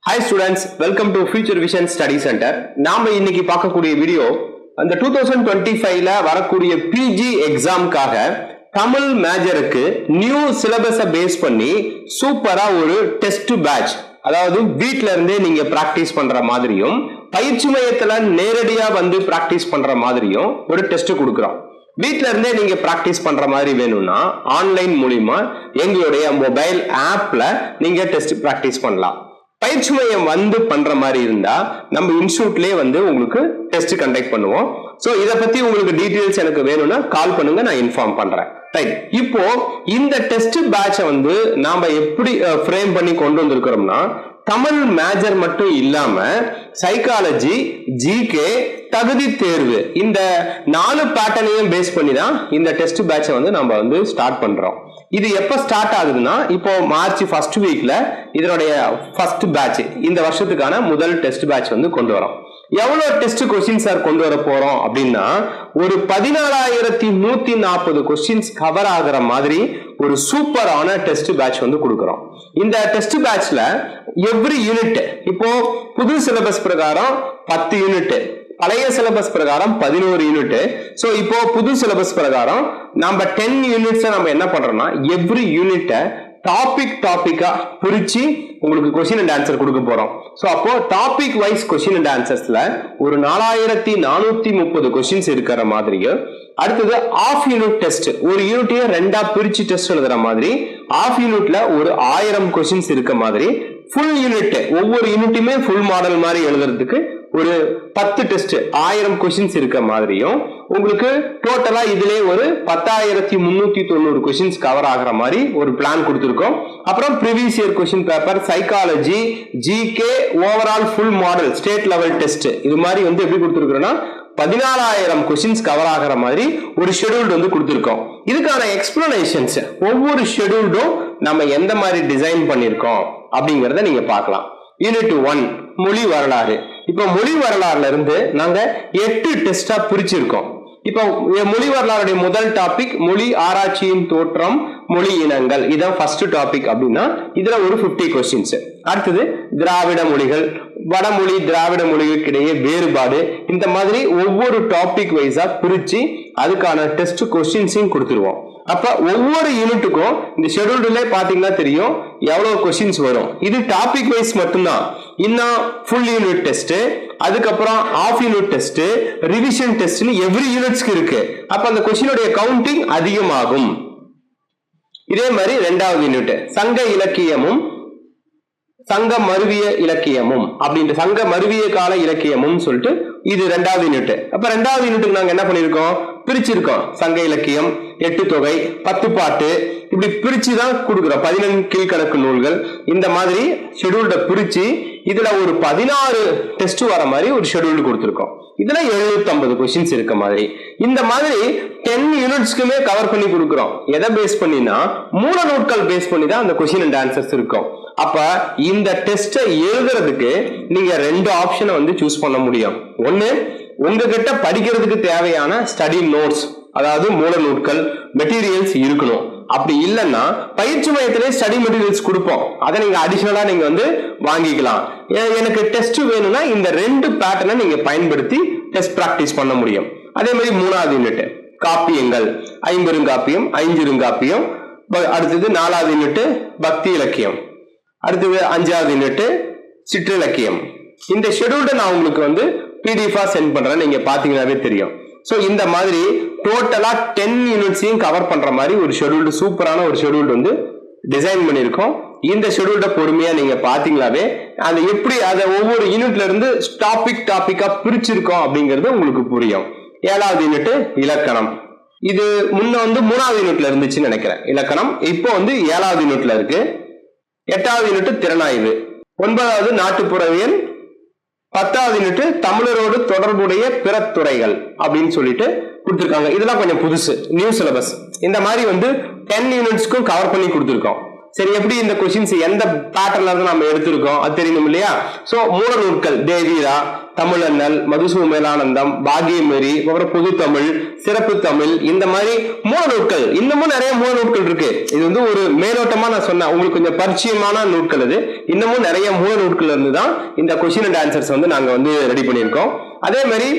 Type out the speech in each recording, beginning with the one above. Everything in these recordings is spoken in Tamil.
Hi students, welcome to Future Vision Study Center. நாம இன்னைக்கு பார்க்கக்கூடிய வீடியோ அந்த 2025ல வரக்கூடிய பிஜி எக்ஸாம்காக தமிழ் மேஜருக்கு நியூ சிலபஸை பேஸ் பண்ணி சூப்பரா ஒரு டெஸ்ட் பேட்ச், அதாவது வீட்ல இருந்தே நீங்க பிராக்டிஸ் பண்ற மாதிரியும் பயிற்சி மையத்துல நேரடியா வந்து பிராக்டிஸ் பண்ற மாதிரியும் ஒரு டெஸ்ட் கொடுக்குறோம். வீட்ல இருந்தே நீங்க பிராக்டிஸ் பண்ற மாதிரி வேணும்னா ஆன்லைன் மூலியமா எங்களுடைய மொபைல் ஆப்ல நீங்க டெஸ்ட் பிராக்டிஸ் பண்ணலாம். பயிற்சி மையம் வந்து பண்ற மாதிரி இருந்தா நம்ம இன்ஸ்டியூட்லயே வந்து உங்களுக்கு டெஸ்ட் கண்டக்ட் பண்ணுவோம். சோ இத பத்தி உங்களுக்கு டீடைல்ஸ் எனக்கு வேணும்னா கால் பண்ணுங்க, நான் இன்ஃபார்ம் பண்றேன். ரைட், இப்போ இந்த டெஸ்ட் பேட்சை வந்து நாம எப்படி ஃப்ரேம் பண்ணி கொண்டு வந்திருக்கிறோம்னா, தமிழ் மேஜர் மட்டும் இல்லாம சைக்காலஜி, ஜிகே, தகுதி தேர்வு, இந்த 4 பேட்டர்னையும் பேஸ் பண்ணி தான் இந்த டெஸ்ட் பேட்சை வந்து நம்ம வந்து ஸ்டார்ட் பண்றோம். இது எப்ப ஸ்டார்ட் ஆகுதுன்னா, இப்போ மார்ச் ஃபர்ஸ்ட் வீக்ல இதனுடைய ஃபர்ஸ்ட் பேட்ச், இந்த வருஷத்துக்கான முதல் டெஸ்ட் பேட்ச் வந்து கொண்டு வரோம். எவ்வளவு டெஸ்ட் கொஸ்டின் சார் கொண்டு வர போறோம் அப்படின்னா, ஒரு 14,140 கொஸ்டின்ஸ் கவர் ஆகிற மாதிரி ஒரு சூப்பரான டெஸ்ட் பேட்ச் வந்து கொடுக்கிறோம். இந்த டெஸ்ட் பேட்ச்ல எவ்ரி யூனிட், இப்போ புது சிலபஸ் பிரகாரம் 10 யூனிட், பழைய சிலபஸ் பிரகாரம் 11 யூனிட். சோ இப்போ புது சிலபஸ் பிரகாரம் நம்ம 10 யூனிட்ஸ் நம்ம என்ன பண்றோம்னா, எவ்ரி யூனிட்டை டாபிக்கா பிரிச்சு உங்களுக்கு கொஸ்டின் அண்ட் ஆன்சர் கொடுக்க போறோம். சோ அப்போ டாபிக் வைஸ் கொஸ்டின் அண்ட் ஆன்சர்ஸ்ல ஒரு 4,430 கொஸ்டின்ஸ் இருக்கிற மாதிரியும், அடுத்தது ஆஃப் யூனிட் டெஸ்ட், ஒரு யூனிட்டையும் 2ஆ பிரிச்சு டெஸ்ட் எழுதுற மாதிரி, ஆஃப் யூனிட்ல ஒரு 1000 கொஸ்டின்ஸ் இருக்க மாதிரி, ஃபுல் யூனிட் ஒவ்வொரு யூனிட்டுமே ஃபுல் மாடல் மாதிரி எழுதுறதுக்கு ஒரு 10 டெஸ்ட் 1000 கொஸ்டின்ஸ் இருக்க மாதிரியும், உங்களுக்கு டோட்டலா இதுலயே ஒரு 10,390 கொஸ்டின்ஸ் கவர் ஆகிற மாதிரி ஒரு பிளான் கொடுத்திருக்கோம். அப்புறம் previous year question paper, psychology, GK, overall full model state level test, இது மாதிரி வந்து எப்படி கொடுத்திருக்கிறோம்னா 14,000 கொஸ்டின்ஸ் கவர் ஆகிற மாதிரி ஒரு ஷெட்யூல் வந்து கொடுத்திருக்கோம். இதுக்கான எக்ஸ்பிளனேஷன்ஸ் ஒவ்வொரு ஷெட்யூல்டும் நம்ம எந்த மாதிரி டிசைன் பண்ணிருக்கோம் அப்படிங்கறத நீங்க பார்க்கலாம். யூனிட் 1 மொழி வரலாறு. இப்போ மொழி வரலாறுல இருந்து நாங்க 8 டெஸ்டா பிரிச்சிருக்கோம். இப்போ மொழி வரலாறுடைய முதல் டாபிக் மொழி ஆராய்ச்சியின் தோற்றம், மொழி இனங்கள், இதான் ஃபர்ஸ்ட் டாபிக். அப்படின்னா இதுல ஒரு 50 கொஸ்டின்ஸ். அடுத்தது திராவிட மொழிகள், வடமொழி திராவிட மொழிகளுக்கு இடையே வேறுபாடு, இந்த மாதிரி ஒவ்வொரு டாபிக் வைஸா பிரிச்சு அதுக்கான டெஸ்ட் கொஸ்டின்ஸையும் கொடுத்துருவோம். அப்ப ஒவ்வொரு யூனிட்டுக்கும் இந்த ஷெட்யூல்ல பாத்தீங்கன்னா தெரியும் எவ்வளவு கொஸ்டின்ஸ் வரும். இது டாபிக் வைஸ் மட்டும்தான். இன்னும் ஃபுல் யூனிட் டெஸ்ட், அதுக்கப்புறம் ஆஃப் யூனிட் டெஸ்ட், ரிவிஷன் டெஸ்ட்னு எவ்ரி யூனிட்ஸ்க்கு இருக்கு. அப்ப அந்த கொஸ்டினுடைய கவுண்டிங் அதிகமாகும். இதே மாதிரி 2வது யூனிட் சங்க இலக்கியமும் சங்க மருவிய இலக்கியமும், அப்படின்ற சங்க மருவிய கால இலக்கியமும் சொல்லிட்டு இது 2வது யூனிட். அப்ப 2வது யூனிட்டுக்கு நாங்க என்ன பண்ணிருக்கோம், பிரிச்சிருக்கோம். சங்க இலக்கியம், 8 தொகை, 10 பாட்டு, இப்படி பிரிச்சுதான் கொடுக்குறோம். 14 கீழ்கணக்கு நூல்கள், இந்த மாதிரி ஷெட்யூல்ட பிரிச்சு இதுல ஒரு 16 டெஸ்ட் வர மாதிரி ஒரு ஷெட்யூல் கொடுத்திருக்கோம். இதுல 750 கொஸ்டின்ஸ் இருக்க மாதிரி, இந்த மாதிரி 10 யூனிட்ஸ்க்குமே கவர் பண்ணி கொடுக்குறோம். எதை பேஸ் பண்ணினா, மூல நூட்கள் பேஸ் பண்ணி தான் அந்த கொஸ்டின் அண்ட் ஆன்சர்ஸ் இருக்கும். அப்ப இந்த டெஸ்ட்டை எழுதுறதுக்கு நீங்க 2 ஆப்ஷனை வந்து சூஸ் பண்ண முடியும். ஒண்ணு, உங்ககிட்ட படிக்கிறதுக்கு தேவையான ஸ்டடி நோட்ஸ், அதாவது மூல நூட்கள், மெட்டீரியல்ஸ் இருக்கணும். அப்படி இல்லைன்னா பயிற்சி மையத்திலே ஸ்டடி மெட்டீரியல்ஸ் கொடுப்போம், அதை நீங்க அடிஷனலா நீங்க வந்து வாங்கிக்கலாம். எனக்கு டெஸ்ட் வேணும்னா இந்த 2 பேட்டர்னை நீங்க பயன்படுத்தி டெஸ்ட் பிராக்டிஸ் பண்ண முடியும். அதே மாதிரி 3வது யூனிட் காப்பியங்கள், ஐம்பெருங்காப்பியம், ஐஞ்சிருங்காப்பியம். அடுத்தது 4வது யூனிட் பக்தி இலக்கியம். அடுத்தது 5வது யூனிட் சிற்றிலக்கியம். இந்த ஷெட்யூல்ட நான் உங்களுக்கு வந்து பிடிஎஃபா சென்ட் பண்றேன், நீங்க பாத்தீங்கன்னாவே தெரியும். சோ இந்த மாதிரி டோட்டலா 10 யூனிட்ஸையும் கவர் பண்ற மாதிரி ஒரு ஷெட்யூல், சூப்பரான ஒரு ஷெட்யூல் வந்து டிசைன் பண்ணிருக்கோம். இந்த ஷெட்யூல்ட பொறுமையா நீங்க பாத்தீங்களாவே அந்த எப்படி அதை ஒவ்வொரு யூனிட்ல இருந்து டாபிக்கா பிரிச்சிருக்கோம் அப்படிங்கிறது உங்களுக்கு புரியும். 7வது யூனிட் இலக்கணம். இது முன்ன வந்து 3வது யூனிட்ல இருந்துச்சுன்னு நினைக்கிறேன் இலக்கணம், இப்போ வந்து 7வது யூனிட்ல இருக்கு. 8வது யூனிட் திறனாய்வு, 9வது நாட்டுப்புறவியல், 10வது யூனிட் தமிழரோடு தொடர்புடைய பிற துறைகள் அப்படின்னு சொல்லிட்டு கொடுத்திருக்காங்க. இதெல்லாம் கொஞ்சம் புதுசு, நியூ சிலபஸ். இந்த மாதிரி வந்து 10 யூனிட்ஸ்க்கும் கவர் பண்ணி கொடுத்திருக்கோம். சரி, எப்படி இந்த கொஸ்டின்ஸ் எந்த பேட்டர்ன்ல இருந்து நம்ம எடுத்திருக்கோம் அது தெரியணும் இல்லையா? சோ மூல நூல்கள் தேவீரா, தமிழண்ணல், மதுசூமேலானந்தம், பாகியமேரி, அப்புறம் பொது தமிழ், சிறப்பு தமிழ், இந்த மாதிரி மூல நூல்கள், இன்னமும் நிறைய மூல நூல்கள் இருக்கு. இது வந்து ஒரு மேலோட்டமா நான் சொன்னேன், உங்களுக்கு கொஞ்சம் பரிச்சயமான நூல்கள். இது இன்னமும் நிறைய மூல நூல்கள் இருந்து தான் இந்த கொஸ்டின் அண்ட் ஆன்சர்ஸ் வந்து நாங்க வந்து ரெடி பண்ணியிருக்கோம். அதே மாதிரி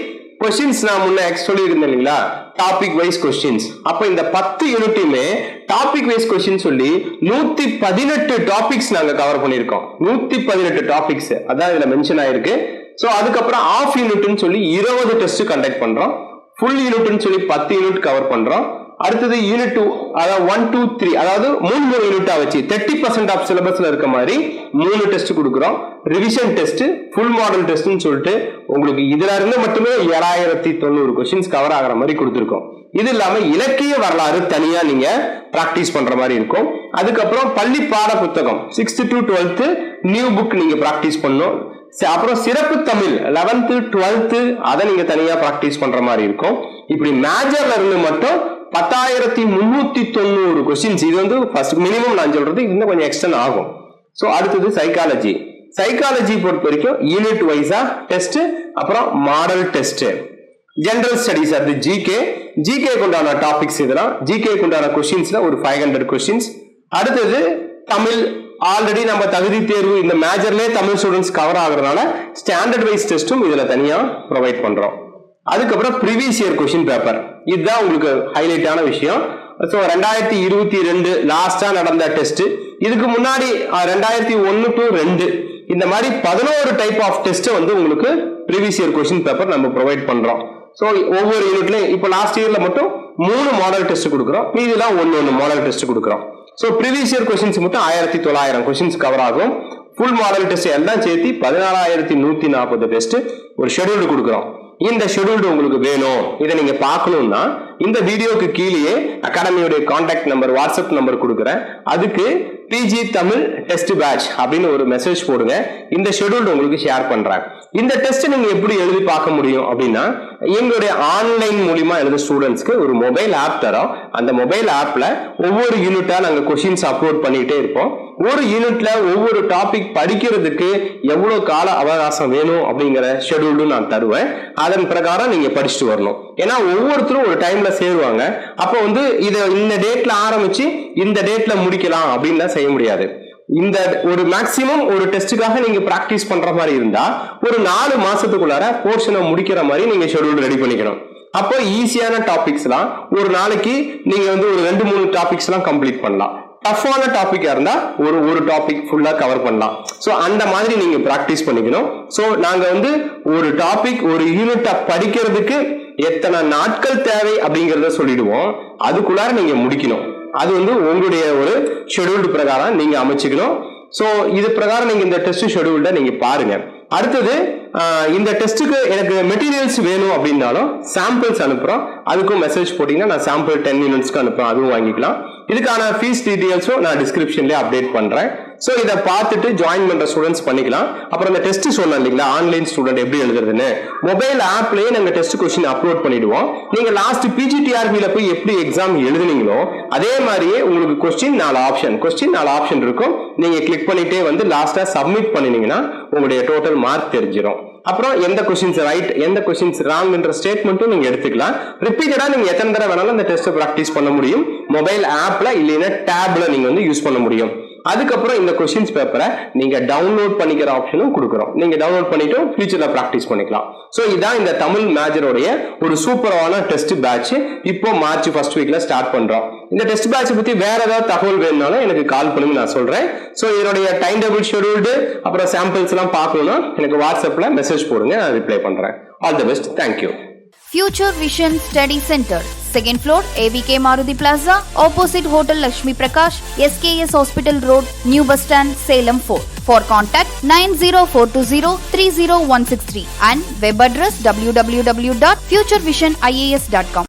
கொஸ்டின்ஸ் நான் முன்ன சொல்லியிருந்தேன் இல்லைங்களா, டாபிக் வைஸ் கொஸ்டின்ஸ். அப்ப இந்த 10 யூனிட்டுமே டாபிக் வைஸ் கொஸ்டின் சொல்லி 118 டாபிக்ஸ் நாங்க கவர் பண்ணியிருக்கோம். 118 டாபிக்ஸ் அதான் இதுல மென்ஷன் ஆயிருக்கு. சோ அதுக்கப்புறம் ஆஃப் யூனிட்னு சொல்லி 20 டெஸ்ட் கண்டக்ட் பண்றோம். ஃபுல் யூனிட்னு சொல்லி 10 யூனிட் கவர் பண்றோம். அடுத்தது யூனிட் 2, அதாவது 1, 2, 3, அதாவது 3 யூனிட்டா வச்சு 30% ஆஃப் சிலபஸ்ல இருக்க மாதிரி 3 டெஸ்ட் கொடுக்குறோம். ரிவிஷன் டெஸ்ட், ஃபுல் மாடல் டெஸ்ட்னு சொல்லிட்டு உங்களுக்கு இதுல இருந்து மட்டுமே 7090 கொஸ்டின்ஸ் கவர் ஆகிற மாதிரி கொடுத்துருக்கோம். இது இல்லாம இலக்கிய வரலாறு தனியா நீங்க பிராக்டிஸ் பண்ற மாதிரி இருக்கும். அதுக்கப்புறம் பள்ளி பாட புத்தகம் 6th to 12th new book நீங்க பிராக்டிஸ் பண்ணணும். அப்புறம் சிறப்பு தமிழ் 11th 12th அதை நீங்க தனியா பிராக்டிஸ் பண்ற மாதிரி இருக்கும். இப்படி மேஜர்ல இருந்து மட்டும் 10,390 கொஸ்டின்ஸ். இது வந்து ஃபர்ஸ்ட் மினிமம் நான் சொல்றது, இன்னும் கொஞ்சம் எக்ஸ்டெண்ட் ஆகும். சோ அடுத்தது சைக்காலஜி. சைக்காலஜி பொறுத்த வரைக்கும் யூனிட் வைஸா டெஸ்ட், அப்புறம் மாடல் டெஸ்ட். ஜெனரல் ஸ்டடிஸ் அது ஜிகே கொண்டான டாபிக்ஸ். இதெல்லாம் ஜிகே கொண்டான கொஸ்டின்ஸ்ல ஒரு 500 கொஸ்டின்ஸ். அடுத்தது தமிழ், ஆல்ரெடி நம்ம தகுதி தேர்வு இந்த மேஜர்லயே தமிழ் ஸ்டூடெண்ட்ஸ் கவர் ஆகுறதுனால ஸ்டாண்டர்ட் வைஸ் டெஸ்டும் இதுல தனியா ப்ரொவைட் பண்றோம். அதுக்கப்புறம் ப்ரீவியஸ் இயர் கொஸ்டின் பேப்பர், இதுதான் உங்களுக்கு ஹைலைட்டான விஷயம். ஸோ 2022 லாஸ்டா நடந்த டெஸ்ட், இதுக்கு முன்னாடி 2001 to 2 இந்த மாதிரி 11 டைப் ஆஃப் டெஸ்ட் வந்து உங்களுக்கு ப்ரீவியஸ் இயர் கொஸ்டின் பேப்பர் நம்ம ப்ரொவைட் பண்றோம். ஸோ ஒவ்வொரு யூனிட்லயும் இப்போ லாஸ்ட் இயர்ல மட்டும் 3 மாடல் டெஸ்ட் கொடுக்குறோம், மீதிலாம் 1 மாடல் டெஸ்ட் கொடுக்குறோம். ஸோ ப்ரீவியஸ் இயர் கொஸ்டின்ஸ் மட்டும் 1900 கொஸ்டின்ஸ் கவர் ஆகும். ஃபுல் மாடல் டெஸ்ட் எல்லாம் சேர்த்து 14,140 டெஸ்ட் ஒரு ஷெட்யூல்டு கொடுக்குறோம். இந்த ஷெட்யூல்டு உங்களுக்கு வேணும், இதை நீங்க பார்க்கணும்னா இந்த வீடியோக்கு கீழே அகாடமியோட கான்டாக்ட் நம்பர், வாட்ஸ்அப் நம்பர் கொடுக்குறேன். அதுக்கு பிஜி தமிழ் டெஸ்ட் பேட்ச் அப்படின்னு ஒரு மெசேஜ் போடுங்க. இந்த ஷெட்யூல்டு உங்களுக்கு ஷேர் பண்றேன். இந்த டெஸ்ட் நீங்க எப்படி எழுதி பார்க்க முடியும் அப்படின்னா, எங்களுடைய ஆன்லைன் மூலியமா எழுத ஸ்டூடெண்ட்ஸ்க்கு ஒரு மொபைல் ஆப் தரோம். அந்த மொபைல் ஆப்ல ஒவ்வொரு யூனிட்டா நாங்க கொஸ்டின்ஸ் அப்லோட் பண்ணிட்டே இருப்போம். ஒரு யூனிட்ல ஒவ்வொரு டாபிக் படிக்கிறதுக்கு எவ்வளவு கால அவகாசம் வேணும் அப்படிங்கிற ஷெட்யூல்டு நான் தருவேன். அதன் பிரகாரம் நீங்க படிச்சுட்டு வரணும். ஏன்னா ஒவ்வொருத்தரும் ஒரு டைம்ல சேருவாங்க. அப்ப வந்து இதை இந்த டேட்ல ஆரம்பிச்சு இந்த டேட்ல முடிக்கலாம் அப்படின்னு செய்ய முடியாது. இந்த ஒரு மேக்சிமம் ஒரு டெஸ்டுக்காக நீங்க பிராக்டிஸ் பண்ற மாதிரி இருந்தா ஒரு 4 மாசத்துக்குள்ளார போர்ஷனை முடிக்கிற மாதிரி நீங்க ஷெட்யூல் ரெடி பண்ணிக்கணும். அப்போ ஈஸியான டாபிக்ஸ் எல்லாம் ஒரு நாளைக்கு நீங்க வந்து ஒரு 2-3 டாபிக்ஸ் எல்லாம் கம்ப்ளீட் பண்ணலாம். டஃப்பான டாபிக்கா இருந்தா ஒரு டாபிக் ஃபுல்லா கவர் பண்ணலாம். சோ அந்த மாதிரி நீங்க பிராக்டிஸ் பண்ணிக்கணும். சோ நாங்க வந்து ஒரு டாபிக் ஒரு யூனிட்டா படிக்கிறதுக்கு எத்தனை நாட்கள் தேவை அப்படிங்கறத சொல்லிடுவோம். அதுக்குள்ளார நீங்க முடிக்கணும். அது வந்து உங்களுடைய ஒரு ஷெட்யூல்டு பிரகாரம் நீங்க அமைச்சுக்கணும். சோ இது பிரகாரம் நீங்க இந்த டெஸ்ட் ஷெட்யூல்ட நீங்க பாருங்க. அடுத்தது இந்த டெஸ்ட்டுக்கு எனக்கு மெட்டீரியல்ஸ் வேணும் அப்படின்னாலும் சாம்பிள்ஸ் அனுப்புறோம். அதுக்கும் மெசேஜ் போட்டீங்கன்னா நான் சாம்பிள் 10 யூனிட்ஸ்க்கு அனுப்புறோம், அதுவும் வாங்கிக்கலாம். இதுக்கான ஃபீஸ் டீடைல்ஸும் நான் டிஸ்கிரிப்ஷன்லேயே அப்டேட் பண்றேன். ஸோ இதை பார்த்துட்டு ஜாயின் பண்ற ஸ்டூடெண்ட்ஸ் பண்ணிக்கலாம். அப்புறம் இந்த டெஸ்ட் சொன்னேன் இல்லைங்களா, ஆன்லைன் ஸ்டூடெண்ட் எப்படி எழுதுறதுன்னு, மொபைல் ஆப்லயே நாங்கள் டெஸ்ட் கொஸ்டின் அப்லோட் பண்ணிடுவோம். நீங்க லாஸ்ட் பிஜிடிஆர்பியில போய் எப்படி எக்ஸாம் எழுதுனீங்களோ அதே மாதிரியே உங்களுக்கு கொஸ்டின் 4 ஆப்ஷன் இருக்கும். நீங்க கிளிக் பண்ணிட்டே வந்து லாஸ்டா சப்மிட் பண்ணினீங்கன்னா உங்களுடைய டோட்டல் மார்க் தெரிஞ்சிடும். அப்புறம் எந்த கொஸ்டின்ஸ் ரைட் எந்த கொஸ்டின்ஸ் ராங்ன்ற ஸ்டேட்மெண்ட்டும் நீங்க எடுத்துக்கலாம். ரிப்பீட்டடா நீங்க எத்தனை தடவை வேணாலும் அந்த டெஸ்ட் பிராக்டிஸ் பண்ண முடியும். மொபைல் ஆப்ல இல்லைன்னா டேப்ல நீங்க வந்து யூஸ் பண்ண முடியும். அதுக்கப்புறம் இந்த கொஸ்டின்ஸ் பேப்பரை நீங்க டவுன்லோட் பண்ணிக்கிற ஆப்ஷனும் கொடுக்குறோம். நீங்க டவுன்லோட் பண்ணிட்டு ஃபியூச்சர்ல பிராக்டிஸ் பண்ணிக்கலாம். சோ இதான் இந்த தமிழ் மேஜரோடைய ஒரு சூப்பரான டெஸ்ட் பேட்ச். இப்போ மார்ச் ஃபர்ஸ்ட் வீக்ல ஸ்டார்ட் பண்றோம். இந்த டெஸ்ட் பேட்ச் பத்தி வேற ஏதாவது தகவல் வேணும்னாலும் எனக்கு கால் பண்ணுங்க, நான் சொல்றேன். சோ இதோடைய டைம் டேபிள் ஷெட்யூல்டு அப்புறம் சாம்பிள்ஸ் எல்லாம் பார்க்கணும்னா எனக்கு வாட்ஸ்அப்ல மெசேஜ் போடுங்க, நான் ரிப்ளை பண்றேன். All the best. Thank you. Future Vision Study Center, 2nd floor, AVK Maruti Plaza, opposite Hotel Lakshmi Prakash, SKS Hospital Road, New Bus Stand, Salem 4. For contact 90420 30163 and web address www.futurevision.ias.com.